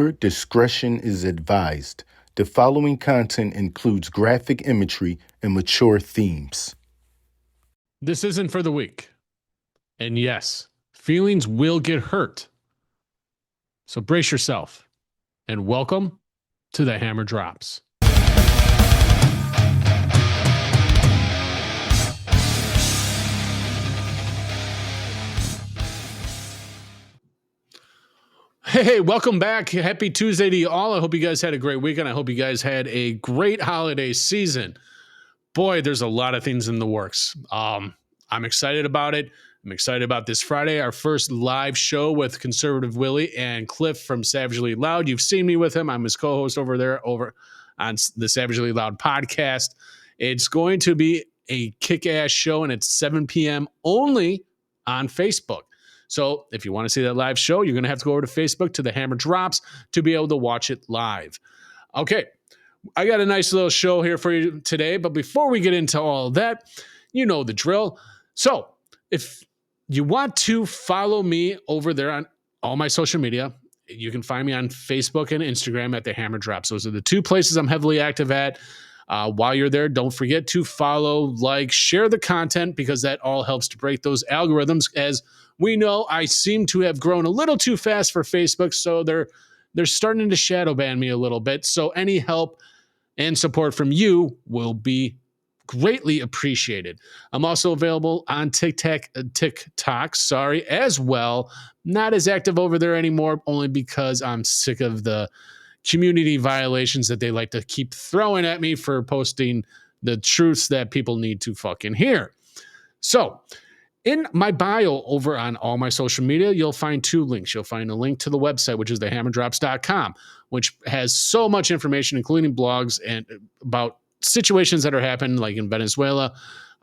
Viewer discretion is advised. The following content includes graphic imagery and mature themes. This isn't for the weak. And yes, feelings will get hurt. So brace yourself and welcome to the Hammer Drops. Hey, welcome back. Happy Tuesday to you all. I hope you guys had a great weekend. I hope you guys had a great holiday season. Boy, there's a lot of things in the works. I'm excited about it. I'm excited about this Friday, our first live show with Conservative Willie and Cliff from Savagely Loud. You've seen me with him. I'm his co-host over there over on the Savagely Loud podcast. It's going to be a kick-ass show, and it's 7 p.m. only on Facebook. So if you want to see that live show, you're going to have to go over to Facebook to the Hammer Drops to be able to watch it live. Okay, I got a nice little show here for you today, but before we get into all of that, you know the drill. So if you want to follow me over there on all my social media, you can find me on Facebook and Instagram at the Hammer Drops. Those are the two places I'm heavily active at. While you're there, don't forget to follow, like, share the content, because that all helps to break those algorithms. As we know, I seem to have grown a little too fast for Facebook, so they're starting to shadow ban me a little bit. So any help and support from you will be greatly appreciated. I'm also available on TikTok, as well. Not as active over there anymore, only because I'm sick of the community violations that they like to keep throwing at me for posting the truths that people need to fucking hear. So in my bio over on all my social media, you'll find two links. You'll find a link to the website, which is thehammerdrops.com, which has so much information, including blogs and about situations that are happening, like in Venezuela,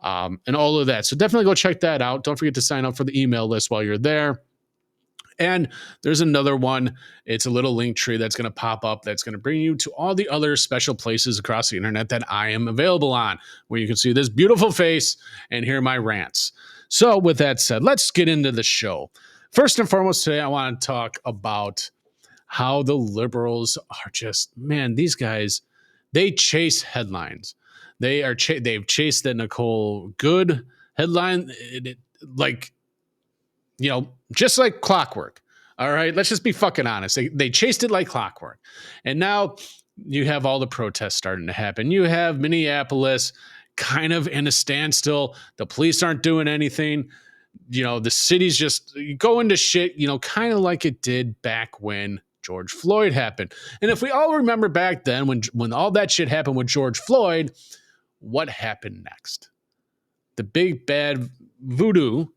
and all of that. So definitely go check that out. Don't forget to sign up for the email list while you're there. And there's another one. It's a little link tree that's going to pop up that's going to bring you to all the other special places across the internet that I am available on, where you can see this beautiful face and hear my rants. So with that said, let's get into the show. First and foremost, today I want to talk about how the liberals are just, man, these guys, they chase headlines. They've chased the Nicole Good headline, just like clockwork. All right, let's just be fucking honest. They chased it like clockwork. And now you have all the protests starting to happen. You have Minneapolis kind of in a standstill. The police aren't doing anything. The city's just going to shit, kind of like it did back when George Floyd happened. And if we all remember back then when all that shit happened with George Floyd, what happened next? The big bad voodoo,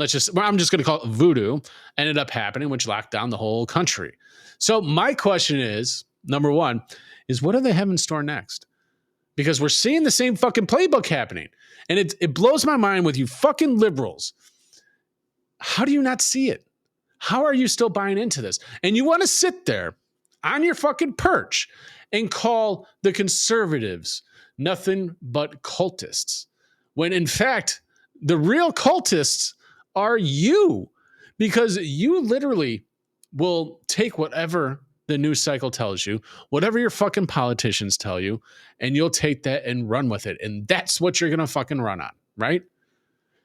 I'm just going to call it voodoo, ended up happening, which locked down the whole country. So my question is, number one, is what do they have in store next? Because we're seeing the same fucking playbook happening. And it blows my mind with you fucking liberals. How do you not see it? How are you still buying into this? And you want to sit there on your fucking perch and call the conservatives nothing but cultists, when in fact, the real cultists are you, because you literally will take whatever the news cycle tells you, whatever your fucking politicians tell you, and you'll take that and run with it. And that's what you're going to fucking run on, right?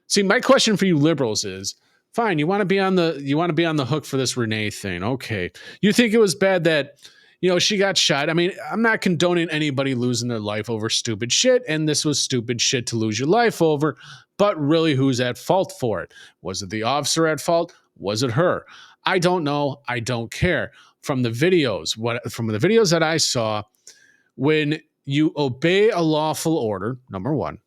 See, my question for you liberals is, fine, you want to be on the hook for this Renee thing. Okay. You think it was bad that, she got shot. I mean, I'm not condoning anybody losing their life over stupid shit, and this was stupid shit to lose your life over, but really, who's at fault for it? Was it the officer at fault? Was it her? I don't know. I don't care. From the videos that I saw, when you obey a lawful order, number one,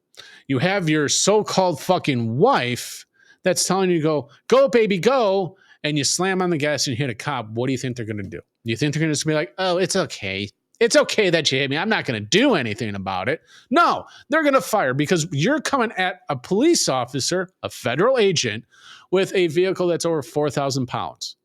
you have your so-called fucking wife that's telling you to go, baby, go, and you slam on the gas and you hit a cop. What do you think they're going to do? You think they're going to just be like, oh, it's okay. It's okay that you hit me. I'm not going to do anything about it. No, they're going to fire, because you're coming at a police officer, a federal agent, with a vehicle that's over 4,000 pounds.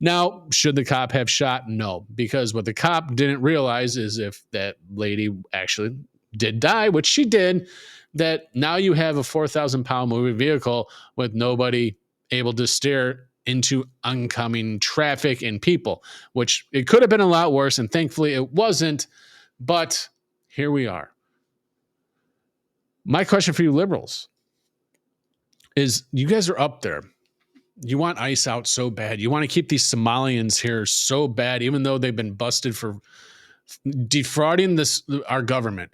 Now, should the cop have shot? No, because what the cop didn't realize is if that lady actually did die, which she did, that now you have a 4,000 pound moving vehicle with nobody able to steer into oncoming traffic and people, which it could have been a lot worse. And thankfully it wasn't. But here we are. My question for you liberals is, you guys are up there. You want ICE out so bad. You want to keep these Somalians here so bad, even though they've been busted for defrauding our government,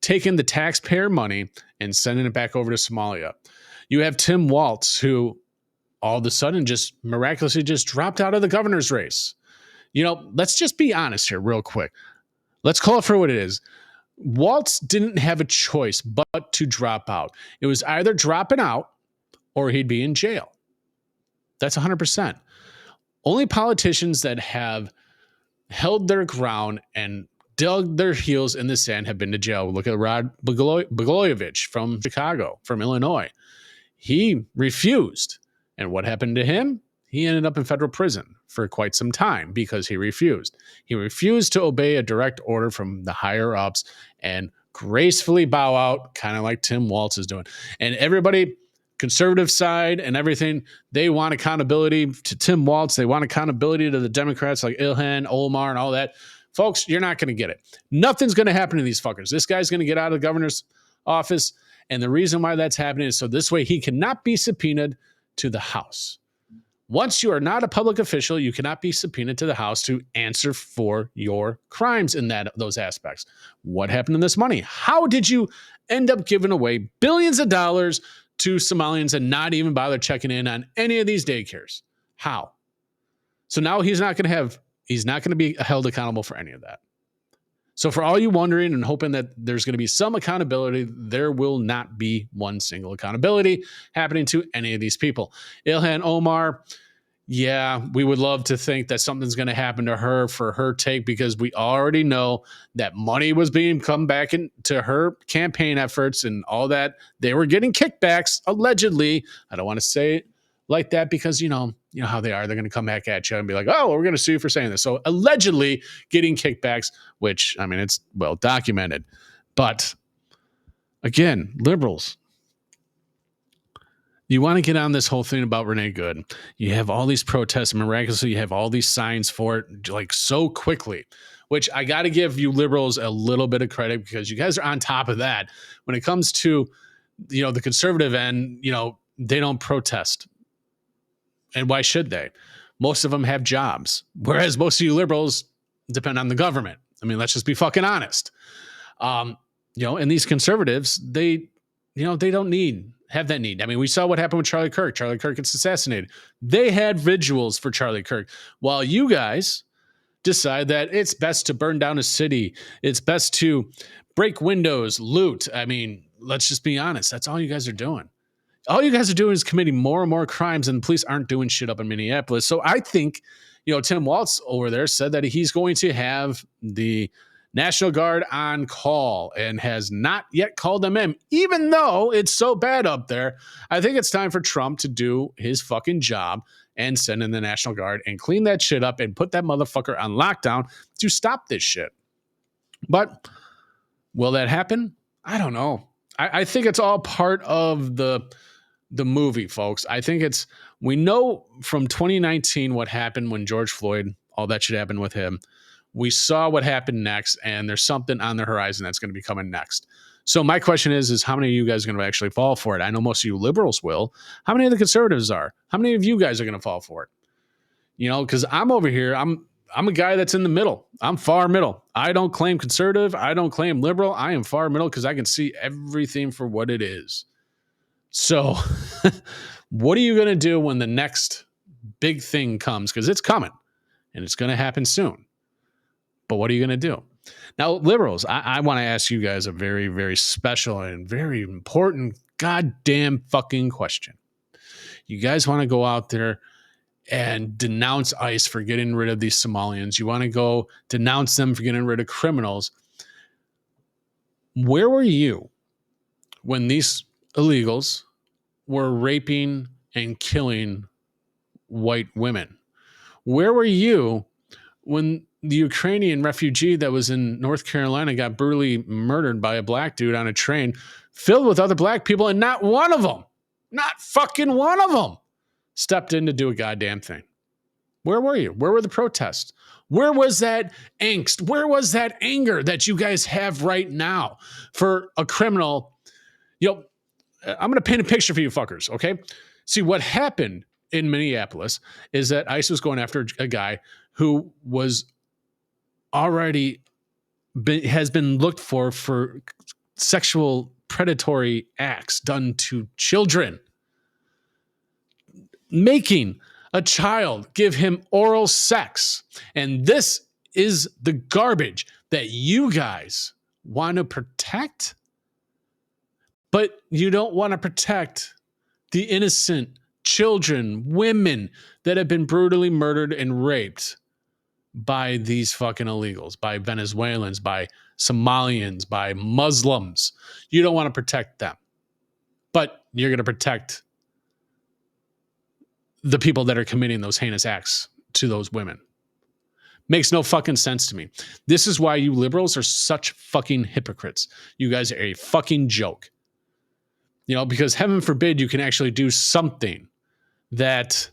taking the taxpayer money and sending it back over to Somalia. You have Tim Walz, who all of a sudden just miraculously just dropped out of the governor's race. You know, let's just be honest here real quick. Let's call it for what it is. Walz didn't have a choice but to drop out. It was either dropping out or he'd be in jail. That's 100%. Only politicians that have held their ground and dug their heels in the sand have been to jail. Look at Rod Blagojevich from Chicago, from Illinois. He refused. And what happened to him? He ended up in federal prison for quite some time because he refused. He refused to obey a direct order from the higher ups and gracefully bow out, kind of like Tim Walz is doing. And everybody, conservative side and everything, they want accountability to Tim Walz. They want accountability to the Democrats like Ilhan Omar and all that. Folks, you're not going to get it. Nothing's going to happen to these fuckers. This guy's going to get out of the governor's office. And the reason why that's happening is so this way he cannot be subpoenaed to the House. Once you are not a public official, you cannot be subpoenaed to the House to answer for your crimes in those aspects. What happened to this money? How did you end up giving away billions of dollars to Somalians and not even bother checking in on any of these daycares? How? So now he's not going to be held accountable for any of that. So for all you wondering and hoping that there's going to be some accountability, there will not be one single accountability happening to any of these people. Ilhan Omar, yeah, we would love to think that something's going to happen to her for her take, because we already know that money was being come back into her campaign efforts and all that. They were getting kickbacks, allegedly. I don't want to say it like that because, you know how they are. They're going to come back at you and be like, oh, we're going to sue you for saying this. So allegedly getting kickbacks, which, I mean, it's well documented. But again, liberals, you want to get on this whole thing about Renee Gooden. You have all these protests, and miraculously you have all these signs for it like so quickly, which I got to give you liberals a little bit of credit because you guys are on top of that. When it comes to, the conservative end, they don't protest. And why should they? Most of them have jobs, whereas most of you liberals depend on the government. I mean, let's just be fucking honest. And these conservatives, they don't have that need. I mean, we saw what happened with Charlie Kirk. Charlie Kirk gets assassinated. They had vigils for Charlie Kirk, while you guys decide that it's best to burn down a city. It's best to break windows, loot. I mean, let's just be honest. That's all you guys are doing. All you guys are doing is committing more and more crimes, and the police aren't doing shit up in Minneapolis. So I think, Tim Walz over there said that he's going to have the National Guard on call and has not yet called them in, even though it's so bad up there. I think it's time for Trump to do his fucking job and send in the National Guard and clean that shit up and put that motherfucker on lockdown to stop this shit. But will that happen? I don't know. I think it's all part of the movie, folks. I think we know from 2019 what happened when George Floyd, all that shit happened with him. We saw what happened next, and there's something on the horizon that's going to be coming next. So my question is how many of you guys are going to actually fall for it? I know most of you liberals will. How many of the conservatives are? How many of you guys are going to fall for it? Because I'm over here. I'm a guy that's in the middle. I'm far middle. I don't claim conservative. I don't claim liberal. I am far middle because I can see everything for what it is. So what are you going to do when the next big thing comes? Because it's coming, and it's going to happen soon. But what are you going to do? Now, liberals, I want to ask you guys a very, very special and very important goddamn fucking question. You guys want to go out there and denounce ICE for getting rid of these Somalians. You want to go denounce them for getting rid of criminals. Where were you when these illegals were raping and killing white women? Where were you when the Ukrainian refugee that was in North Carolina got brutally murdered by a black dude on a train filled with other black people, and not one of them, not fucking one of them stepped in to do a goddamn thing. Where were you? Where were the protests? Where was that angst? Where was that anger that you guys have right now for a criminal? I'm going to paint a picture for you fuckers, okay? See, what happened in Minneapolis is that ICE was going after a guy who was already has been looked for sexual predatory acts done to children. Making a child give him oral sex. And this is the garbage that you guys want to protect, but you don't want to protect the innocent children, women that have been brutally murdered and raped by these fucking illegals, by Venezuelans, by Somalians, by Muslims. You don't want to protect them, but you're going to protect the people that are committing those heinous acts to those women. Makes no fucking sense to me. This is why you liberals are such fucking hypocrites. You guys are a fucking joke. Because heaven forbid you can actually do something that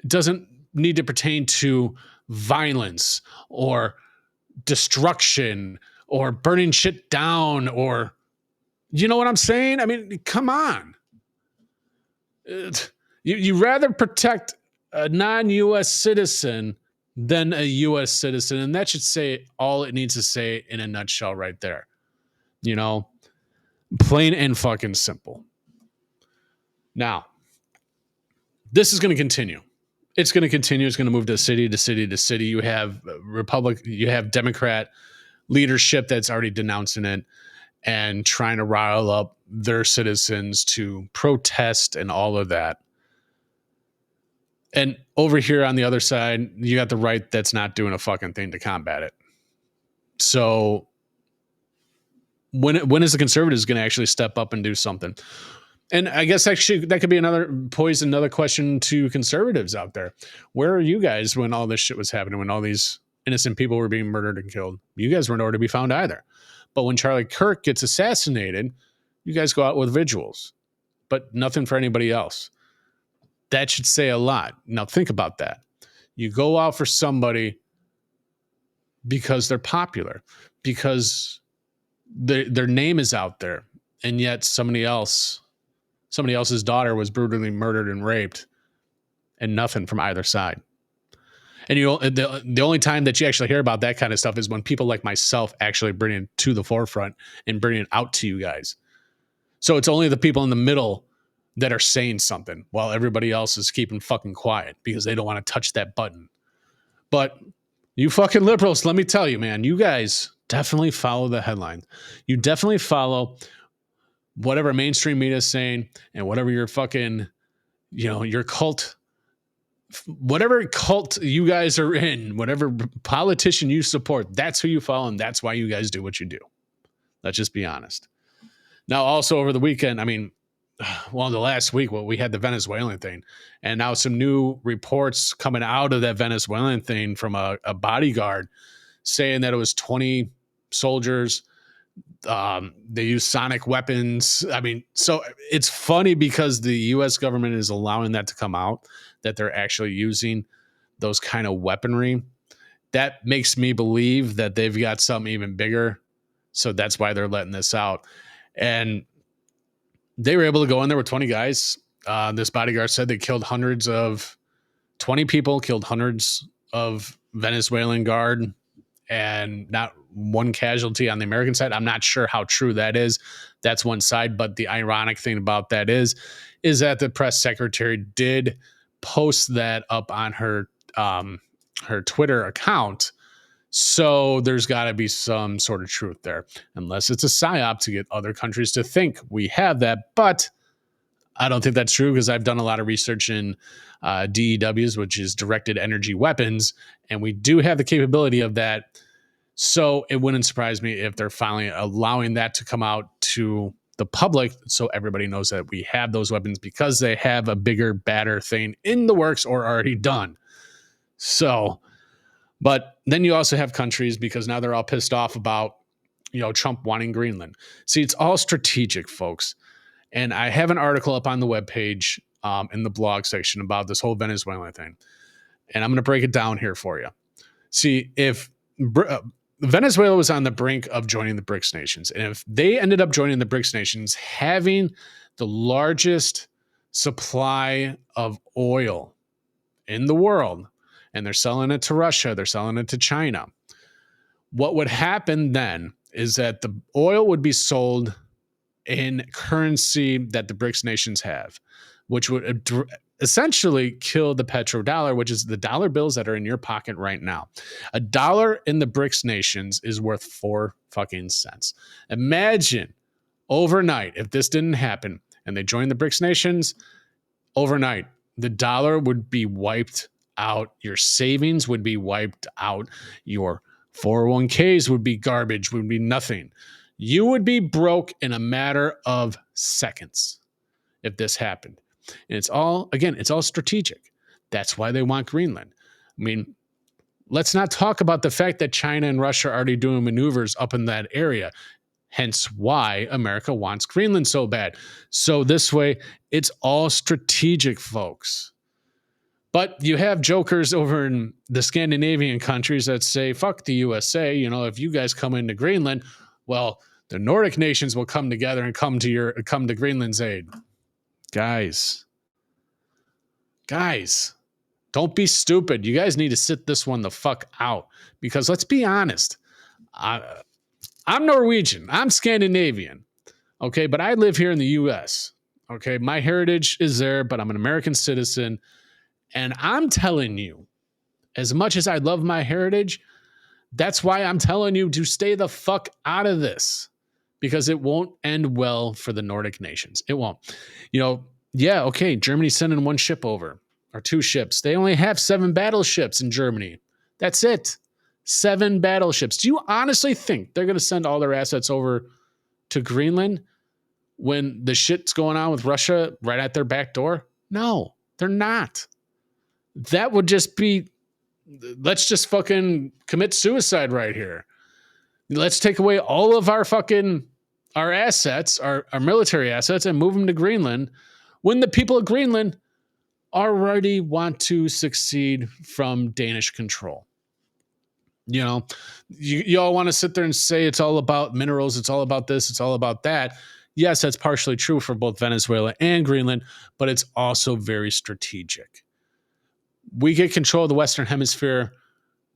doesn't need to pertain to violence or destruction or burning shit down, or, you know what I'm saying? I mean, come on. You rather protect a non-U.S. citizen than a U.S. citizen, and that should say all it needs to say in a nutshell right there. Plain and fucking simple. Now, this is going to continue. It's going to continue. It's going to move to city to city to city. You have you have Democrat leadership that's already denouncing it and trying to rile up their citizens to protest and all of that. And over here on the other side, you got the right that's not doing a fucking thing to combat it. So when is the conservatives going to actually step up and do something? And I guess actually that could be another question to conservatives out there. Where are you guys when all this shit was happening, when all these innocent people were being murdered and killed? You guys weren't nowhere to be found either. But when Charlie Kirk gets assassinated, you guys go out with vigils, but nothing for anybody else. That should say a lot. Now think about that. You go out for somebody because they're popular, because their name is out there, and yet somebody else's daughter was brutally murdered and raped, and nothing from either side. And the only time that you actually hear about that kind of stuff is when people like myself actually bring it to the forefront and bring it out to you guys. So it's only the people in the middle that are saying something while everybody else is keeping fucking quiet because they don't want to touch that button. But you fucking liberals, let me tell you, man, you guys definitely follow the headlines. You definitely follow whatever mainstream media is saying and whatever your fucking, your cult, whatever cult you guys are in, whatever politician you support, that's who you follow, and that's why you guys do what you do. Let's just be honest. Now, also over the weekend, the last week, we had the Venezuelan thing, and now some new reports coming out of that Venezuelan thing from a bodyguard saying that it was 20 soldiers. They use sonic weapons. So it's funny because the U.S. government is allowing that to come out, that they're actually using those kind of weaponry. That makes me believe that they've got something even bigger. So that's why they're letting this out. And they were able to go in there with 20 guys. This bodyguard said they killed 20 people, killed hundreds of Venezuelan guard, and not one casualty on the American side. I'm not sure how true that is. That's one side. But the ironic thing about that is that the press secretary did post that up on her Twitter account. So there's got to be some sort of truth there, unless it's a psyop to get other countries to think we have that. But I don't think that's true because I've done a lot of research in DEWs, which is directed energy weapons, and we do have the capability of that. So it wouldn't surprise me if they're finally allowing that to come out to the public so everybody knows that we have those weapons because they have a bigger, badder thing in the works or already done. So, but then you also have countries, because now they're all pissed off about, Trump wanting Greenland. See, it's all strategic, folks. And I have an article up on the webpage in the blog section about this whole Venezuelan thing. And I'm going to break it down here for you. See, if Venezuela was on the brink of joining the BRICS nations, and if they ended up joining the BRICS nations, having the largest supply of oil in the world, and they're selling it to Russia, they're selling it to China, what would happen then is that the oil would be sold in currency that the BRICS nations have, which would essentially kill the petrodollar, which is the dollar bills that are in your pocket right now. A dollar in the BRICS nations is worth 4 fucking cents. Imagine overnight if this didn't happen and they joined the BRICS nations, overnight the dollar would be wiped out. Your savings would be wiped out. Your 401ks would be garbage, would be nothing. You would be broke in a matter of seconds if this happened. And it's all strategic. That's why they want Greenland. I mean, let's not talk about the fact that China and Russia are already doing maneuvers up in that area. Hence why America wants Greenland so bad. So this way, it's all strategic, folks. But you have jokers over in the Scandinavian countries that say, fuck the USA. You know, if you guys come into Greenland, well, the Nordic nations will come together and come to Greenland's aid. Guys, don't be stupid. You guys need to sit this one the fuck out. Because let's be honest. I'm Norwegian. I'm Scandinavian. Okay, but I live here in the US. Okay, my heritage is there, but I'm an American citizen. And I'm telling you, as much as I love my heritage, that's why I'm telling you to stay the fuck out of this, because it won't end well for the Nordic nations. It won't. You know, yeah, okay, Germany's sending 1 ship over, or 2 ships. They only have 7 battleships in Germany. That's it. 7 battleships. Do you honestly think they're going to send all their assets over to Greenland when the shit's going on with Russia right at their back door? No, they're not. That would just be, let's just fucking commit suicide right here. Let's take away all of our assets, our military assets, and move them to Greenland when the people of Greenland already want to succeed from Danish control. You know, you all want to sit there and say it's all about minerals, it's all about this, it's all about that. Yes, that's partially true for both Venezuela and Greenland, but it's also very strategic. We get control of the Western Hemisphere,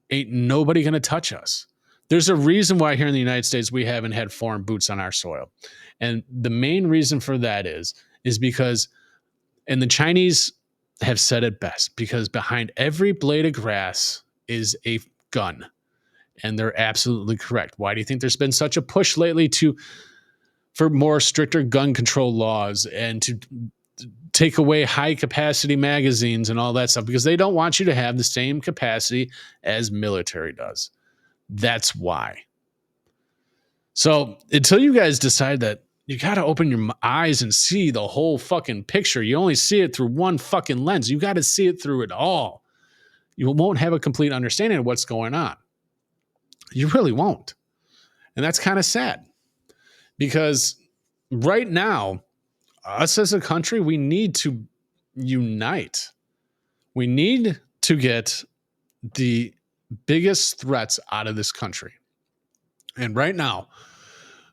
ain't nobody going to touch us. There's a reason why here in the United States we haven't had foreign boots on our soil. And the main reason for that is because, and the Chinese have said it best, because behind every blade of grass is a gun. And they're absolutely correct. Why do you think there's been such a push lately for more stricter gun control laws and to take away high capacity magazines and all that stuff? Because they don't want you to have the same capacity as military does. That's why. So until you guys decide that you got to open your eyes and see the whole fucking picture, you only see it through one fucking lens. You got to see it through it all. You won't have a complete understanding of what's going on. You really won't. And that's kind of sad, because right now, us as a country, we need to unite. We need to get the biggest threats out of this country. And right now,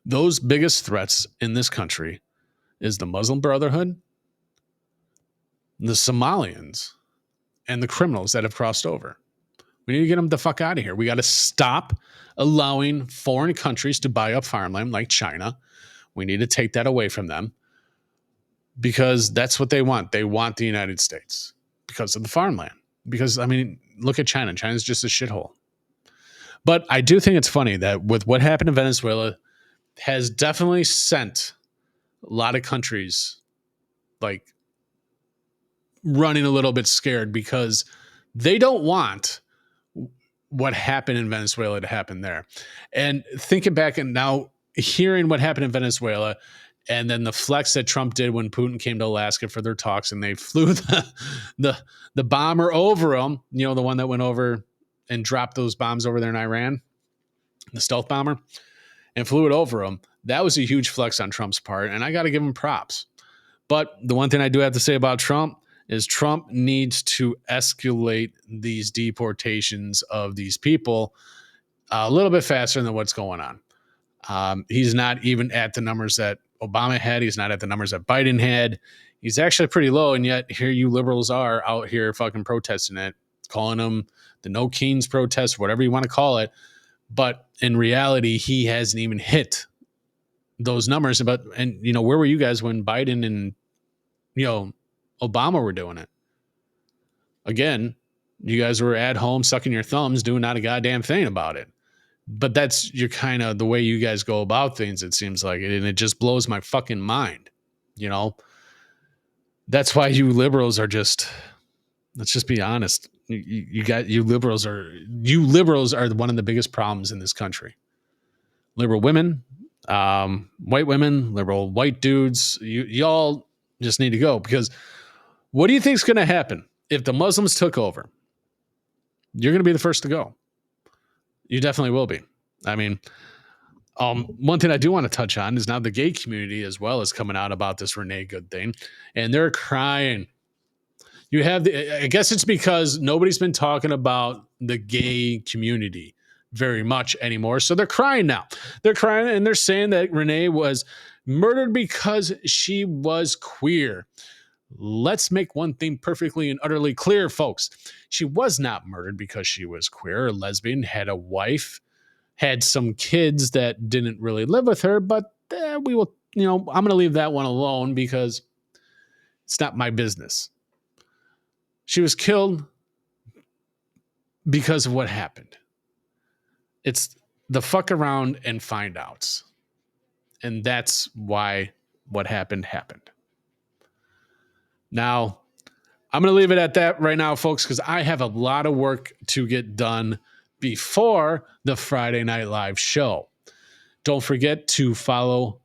those biggest threats in this country is the Muslim Brotherhood, the Somalians, and the criminals that have crossed over. We need to get them the fuck out of here. We got to stop allowing foreign countries to buy up farmland like China. We need to take that away from them, because that's what they want. They want the United States because of the farmland. Because, I mean, look at China. China's just a shithole. But I do think it's funny that with what happened in Venezuela has definitely sent a lot of countries like running a little bit scared, because they don't want what happened in Venezuela to happen there. And thinking back and now hearing what happened in Venezuela, and then the flex that Trump did when Putin came to Alaska for their talks, and they flew the bomber over them, you know, the one that went over and dropped those bombs over there in Iran, the stealth bomber, and flew it over them. That was a huge flex on Trump's part, and I got to give him props. But the one thing I do have to say about Trump is Trump needs to escalate these deportations of these people a little bit faster than what's going on. He's not even at the numbers that Obama had. He's not at the numbers that Biden had. He's actually pretty low, and yet here you liberals are out here fucking protesting it, calling them the No Kings protest, whatever you want to call it. But in reality, he hasn't even hit those numbers. And where were you guys when Biden and Obama were doing it? Again, you guys were at home sucking your thumbs, doing not a goddamn thing about it. But that's your kind of the way you guys go about things, it seems like. And it just blows my fucking mind. That's why you liberals are just, let's just be honest. You liberals are one of the biggest problems in this country. Liberal women, white women, liberal white dudes, y'all just need to go. Because what do you think is going to happen if the Muslims took over? You're going to be the first to go. You definitely will be. I mean, one thing I do want to touch on is now the gay community as well is coming out about this Renee Gooden thing, and they're crying. I guess it's because nobody's been talking about the gay community very much anymore. So they're crying now. They're crying and they're saying that Renee was murdered because she was queer. Let's make one thing perfectly and utterly clear, folks. She was not murdered because she was queer or lesbian, had a wife, had some kids that didn't really live with her, but we will, I'm going to leave that one alone because it's not my business. She was killed because of what happened. It's the fuck around and find outs. And that's why what happened. Now, I'm going to leave it at that right now, folks, because I have a lot of work to get done before the Friday Night Live show. Don't forget to follow,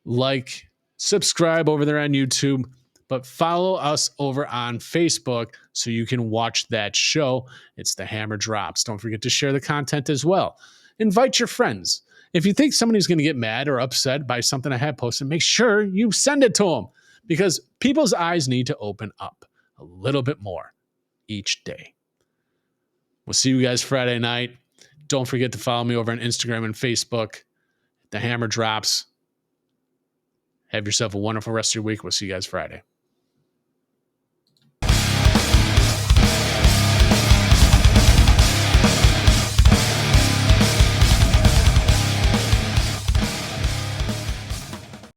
like, subscribe over there on YouTube, but follow us over on Facebook so you can watch that show. It's The Hammer Drops. Don't forget to share the content as well. Invite your friends. If you think somebody's going to get mad or upset by something I have posted, make sure you send it to them because people's eyes need to open up a little bit more each day. We'll see you guys Friday night. Don't forget to follow me over on Instagram and Facebook. The Hammer Drops. Have yourself a wonderful rest of your week. We'll see you guys Friday.